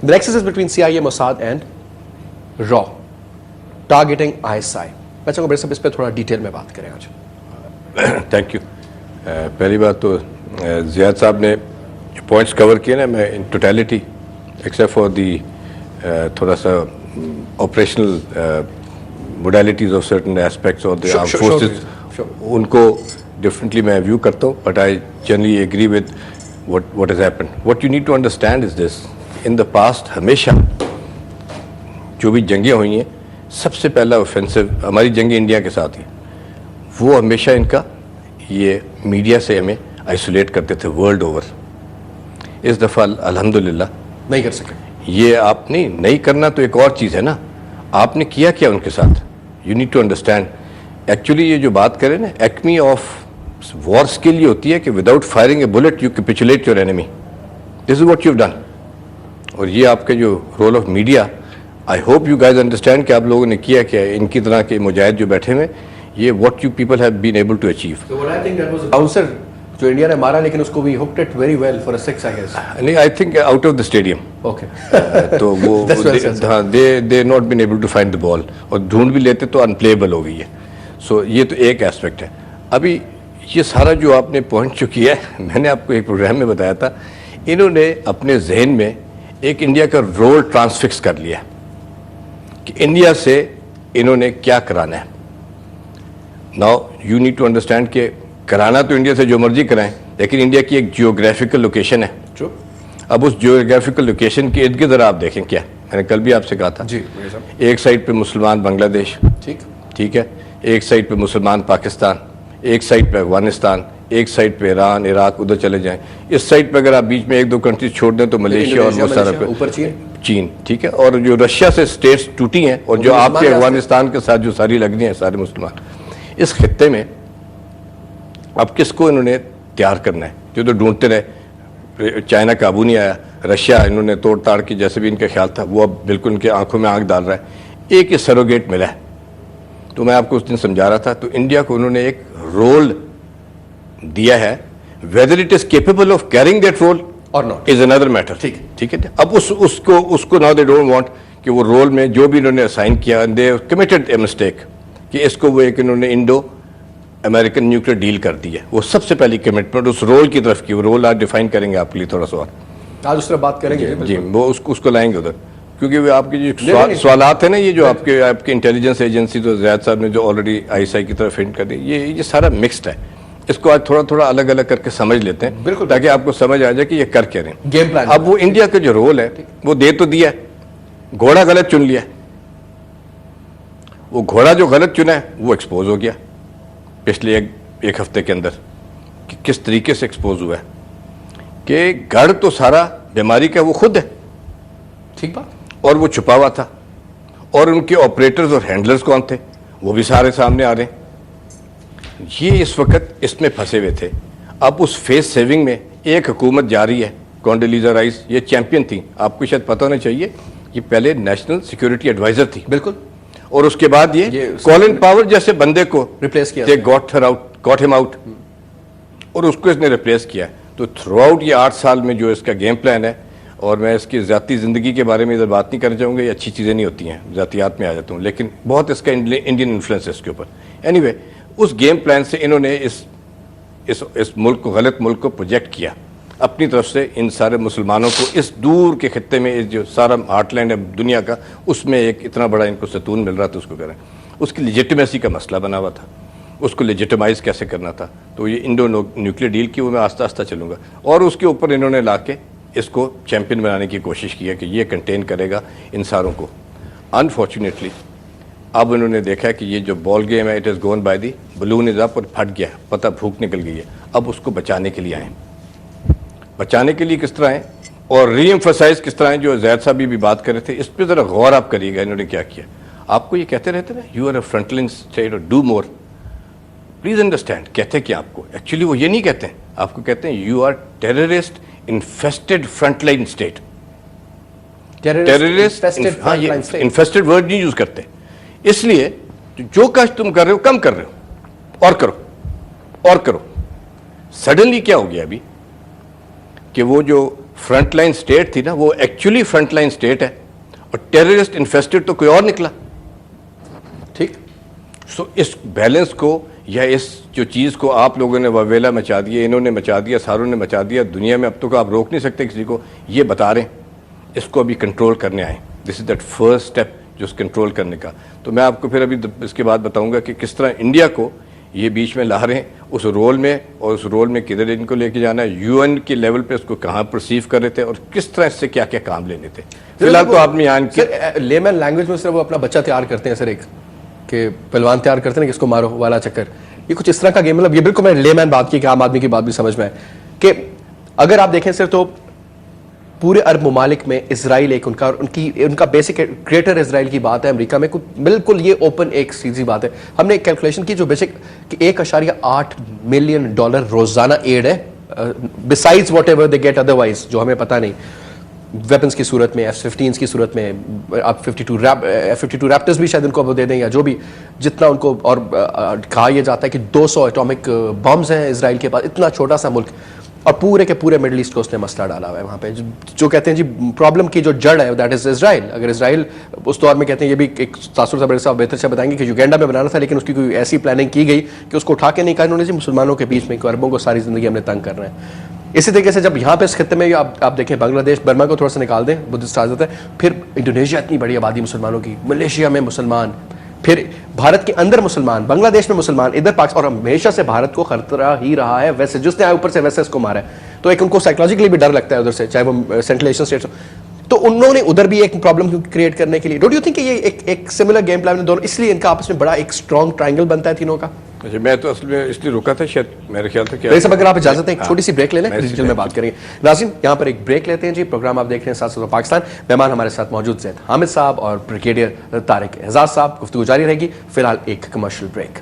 The nexus is between CIA, Mossad and RAW, targeting ISI. میں چاہوں گا بڑے صاحب اس پہ تھوڑا ڈیٹیل میں بات کریں آج. Thank you. پہلی بات تو زیاد صاحب نے جو پوائنٹس کور کیے نا، میں in totality except for the تھوڑا سا operational modalities of certain aspects of the armed forces, ان کو ڈفرینٹلی میں ویو کرتا ہوں، but I generally agree with what has happened. What you need to understand is this: in the past ہمیشہ جو بھی جنگیں ہوئی ہیں، سب سے پہلا اوفینسو ہماری جنگ انڈیا کے ساتھ ہی، وہ ہمیشہ ان کا یہ میڈیا سے ہمیں آئسولیٹ کرتے تھے ورلڈ اوور. اس دفعہ الحمدللہ نہیں کر سکے. یہ آپ نہیں کرنا تو ایک اور چیز ہے نا، آپ نے کیا ان کے ساتھ. You need to understand. Actually یہ جو بات کریں نا، ایکمی آف وار اسکل یہ ہوتی ہے کہ without firing a bullet you capitulate your enemy. This is what you done. اور یہ آپ کے جو role of media, I hope you guys understand کہ آپ لوگوں نے کیا ان کی طرح کے مجاہد جو بیٹھے ہوئے، یہ what you people have been able to achieve. Bouncer جو انڈیا نے مارا، لیکن اس کو we hooked it very well for a 6 I guess. نہیں، I think out of the stadium. Okay. تو وہ they not been able to find the ball, اور ڈھونڈ بھی لیتے تو انپلیبل ہو گئی ہے. سو یہ تو ایک ایسپیکٹ ہے. ابھی یہ سارا جو آپ نے پوائنٹ جو کیا ہے، میں نے آپ کو ایک پروگرام میں بتایا تھا، انہوں نے اپنے ذہن میں ایک انڈیا کا رول ٹرانسفکس کر لیا کہ انڈیا سے انہوں نے کیا کرانا ہے. Now you need to understand کہ کرانا تو انڈیا سے جو مرضی کرائیں، لیکن انڈیا کی ایک جیوگرافیکل لوکیشن ہے. اب اس جیوگرافیکل لوکیشن کے ارد گرد آپ دیکھیں کیا، میں نے کل بھی آپ سے کہا تھا، ایک سائڈ پہ مسلمان بنگلہ دیش، ٹھیک ہے، ایک سائڈ پہ مسلمان پاکستان، ایک سائڈ پہ افغانستان، ایک سائڈ پہ ایران، عراق، ادھر چلے جائیں. اس سائڈ پہ اگر آپ بیچ میں 1-2 کنٹریز چھوڑ دیں تو ملیشیا اور بہت سارا اوپر چین، ٹھیک ہے. اور جو رشیا سے اسٹیٹس ٹوٹی ہیں، اور جو آپ کے افغانستان کے ساتھ جو ساری لگ رہی ہیں سارے مسلمان، اس خطے میں اب کس کو انہوں نے تیار کرنا ہے؟ جو تو ڈھونڈتے رہے، چائنا قابو نہیں آیا، رشیا انہوں نے توڑ تاڑ کی جیسے بھی ان کا خیال تھا، وہ اب بالکل ان کے آنکھوں میں آنکھ ڈال رہا ہے. ایک یہ سروگیٹ ملا ہے. تو میں آپ کو اس دن سمجھا رہا تھا، تو انڈیا کو انہوں نے ایک رول دیا ہے. Whether it is capable of carrying that role or not is another matter. ٹھیک ہے. اب اس کو ناؤ دے ڈونٹ وانٹ کہ وہ رول میں جو بھی انہوں نے اسائن کیا، دے کمیٹڈ اے مسٹیک کہ اس کو وہ ایک انہوں نے انڈو امریکن نیوکلیر ڈیل کر دی ہے. وہ سب سے پہلی کمٹمنٹ اس رول کی طرف کی. وہ رول آج ڈیفائن کریں گے آپ کے لیے تھوڑا سا، اور آج اس طرح بات کریں گے. جی وہ اس کو لائیں گے ادھر، کیونکہ وہ آپ کے جو سوالات ہیں نا، یہ جو آپ کے انٹیلیجنس ایجنسی تو زیاد صاحب نے جو آلریڈی ISI کی طرف ہنٹ کر دی، یہ سارا مکسڈ ہے. اس کو آج تھوڑا الگ الگ کر کے سمجھ لیتے ہیں، بالکل، تاکہ آپ کو سمجھ آ جائے کہ یہ کر کیا رہے ہیں. Game plan. اب وہ انڈیا کا جو رول ہے وہ دے تو دیا ہے، گھوڑا غلط چن لیا. وہ گھوڑا جو غلط چنا ہے وہ ایکسپوز ہو گیا پچھلے ایک ہفتے کے اندر. کہ کس طریقے سے ایکسپوز ہوا ہے کہ گڑھ تو سارا بیماری کا وہ خود ہے، ٹھیک بات، اور وہ چھپا ہوا تھا، اور ان کے آپریٹرز اور ہینڈلرز کون تھے وہ بھی سارے سامنے آ رہے ہیں. یہ اس وقت اس میں پھنسے ہوئے تھے. اب اس فیس سیونگ میں ایک حکومت جا رہی ہے، کونڈولیزا رائس، یہ چیمپئن تھی، آپ کو شاید پتہ ہونا چاہیے، یہ پہلے نیشنل سیکورٹی ایڈوائزر تھی. بالکل. اور اس کے بعد یہ کولن پاور جیسے بندے کو ریپلیس کیا، گاٹ ہم آؤٹ، اور اس کو اس نے ریپلیس کیا. تو تھرو آؤٹ یہ 8 سال میں جو اس کا گیم پلان ہے، اور میں اس کی ذاتی زندگی کے بارے میں ادھر بات نہیں کرنا چاہوں گا، یہ اچھی چیزیں نہیں ہوتی ہیں، ذاتیات میں آ جاتا ہوں، لیکن بہت اس کا انڈین انفلوئنس ہے اس کے اوپر. اینی وے، اس گیم پلان سے انہوں نے اس ملک کو، غلط ملک کو پروجیکٹ کیا اپنی طرف سے. ان سارے مسلمانوں کو اس دور کے خطے میں، جو سارا ہارٹ لینڈ ہے دنیا کا، اس میں ایک اتنا بڑا ان کو ستون مل رہا تھا. اس کو کریں، اس کی لیجیٹمیسی کا مسئلہ بنا ہوا تھا، اس کو لیجیٹمائز کیسے کرنا تھا. تو یہ انڈو نیوکلیر ڈیل کی وہ میں آہستہ آہستہ چلوں گا، اور اس کے اوپر انہوں نے لا کے اس کو چیمپئن بنانے کی کوشش کی ہے کہ یہ کنٹین کرے گا ان ساروں کو. انفارچونیٹلی اب انہوں نے دیکھا کہ یہ جو بال گیم ہے، it is gone by the balloon is up, اور پھٹ گیا، پتہ بھوک نکل گئی ہے. اب اس کو بچانے کے لیے آئیں. بچانے کے لیے کس طرح ہیں، اور ری ایمفسائز کس طرح ہیں، جو زید صاحب بھی بات کر رہے تھے، اس پہ ذرا غور آپ کریے گا انہوں نے کیا کیا. آپ کو یہ کہتے رہتے نا، you are a front line state اور ڈو مور. پلیز انڈرسٹینڈ، کہتے کیا آپ کو؟ ایکچولی وہ یہ نہیں کہتے ہیں، آپ کو کہتے ہیں you are terrorist infested front line state. Terrorist infested word نہیں یوز کرتے، اس لیے جو کچھ تم کر رہے ہو کم کر رہے ہو، اور کرو اور کرو. سڈنلی کیا ہو گیا ابھی کہ وہ جو فرنٹ لائن اسٹیٹ تھی نا وہ ایکچولی فرنٹ لائن اسٹیٹ ہے اور ٹیررسٹ انفیسٹڈ تو کوئی اور نکلا. ٹھیک. سو اس بیلنس کو یا اس جو چیز کو آپ لوگوں نے وویلا مچا دیا, انہوں نے مچا دیا, ساروں نے مچا دیا دنیا میں, اب تو آپ روک نہیں سکتے کسی کو. یہ بتا رہے ہیں اس کو ابھی کنٹرول کرنے آئے. دس از دیٹ فرسٹ اسٹیپ جو اس کنٹرول کرنے کا. تو میں آپ کو پھر ابھی اس کے بعد بتاؤں گا کہ کس طرح انڈیا کو یہ بیچ میں لا رہے ہیں اس رول میں, اور اس رول میں کدھر ان کو لے کے جانا ہے, یو این کے لیول پہ اس کو کہاں پرسیو کر رہے تھے اور کس طرح اس سے کیا کیا کام لینے تھے. فی الحال تو آپ نے یہاں لیمن لینگویج میں صرف وہ اپنا بچہ تیار کرتے ہیں سر, ایک کہ پہلوان تیار کرتے ہیں کہ اس کو مارو والا چکر, یہ کچھ اس طرح کا گیم. مطلب یہ بالکل میں نے لیمن بات کی کہ عام آدمی کی بات بھی سمجھ میں ہے کہ اگر آپ دیکھیں سر تو پورے عرب ممالک میں اسرائیل ایک ان کا بیسک گریٹر اسرائیل کی بات ہے. امریکہ میں بالکل یہ اوپن ایک سیدھی بات ہے. ہم نے ایک کیلکولیشن کی جو بیسک $1.8 ملین روزانہ ایڈ ہے besides whatever they get otherwise, جو ہمیں پتہ نہیں, ویپنز کی صورت میں, F-15 کی صورت میں, اب F-52 ریپٹرز بھی شاید ان کو دے دیں یا جو بھی جتنا ان کو. اور کہا یہ جاتا ہے کہ 200 ایٹامک بمز ہیں اسرائیل کے پاس, اتنا چھوٹا سا ملک, اور پورے کے پورے مڈل ایسٹ کو اس نے مسئلہ ڈالا ہوا ہے وہاں پہ. جو کہتے ہیں جی پرابلم کی جو جڑ ہے دیٹ از اسرائیل. اگر اسرائیل اس دور میں کہتے ہیں, یہ بھی ایک تاثر صاحب صاحب بہتر سے بتائیں گے کہ یوگینڈا میں بنانا تھا, لیکن اس کی کوئی ایسی پلاننگ کی گئی کہ اس کو اٹھا کے نہیں کہا انہوں نے جی مسلمانوں کے بیچ میں عربوں کو ساری زندگی ہم نے تنگ کر رہے ہیں. اسی طریقے سے جب یہاں پہ اس خطے میں آپ دیکھیں بنگلہ دیش برما کو تھوڑا سا نکال دیں, بدھسٹ آزاد ہے, پھر انڈونیشیا اتنی بڑی آبادی مسلمانوں کی, ملیشیا میں مسلمان, پھر بھارت کے اندر مسلمان, بنگلہ دیش میں مسلمان, ادھر پاکستان, اور ہمیشہ سے بھارت کو خطرہ ہی رہا ہے ویسے جس نے آئے اوپر سے ویسے اس کو مارا ہے. تو ایک ان کو سائیکولوجیکلی بھی ڈر لگتا ہے ادھر سے, چاہے وہ سینٹرل ایشین اسٹیٹس ہو. تو انہوں نے ادھر بھی ایک پرابلم کریٹ کرنے کے لیے, ڈونٹ یو تھنک کہ یہ ایک سملر گیم پلان دونوں, اس لیے ان کا آپس میں بڑا ایک اسٹرانگ ٹرائنگل بنتا ہے تینوں کا. اچھا, میں تو اصل میں اس لیے رکا تھا شاید میرے خیال تھا کہ سب اگر آپ اجازت دیں ایک چھوٹی سی بریک لے لیں, ڈیٹیل میں بات کریں گے. ناظرین یہاں پر ایک بریک لیتے ہیں جی. پروگرام آپ دیکھ رہے ہیں ساتھ ساتھ پاکستان. مہمان ہمارے ساتھ موجود زید حامد صاحب اور بریگیڈیئر طارق اعزاز صاحب. گفتگو جاری رہے گی, فی الحال ایک کمرشل بریک.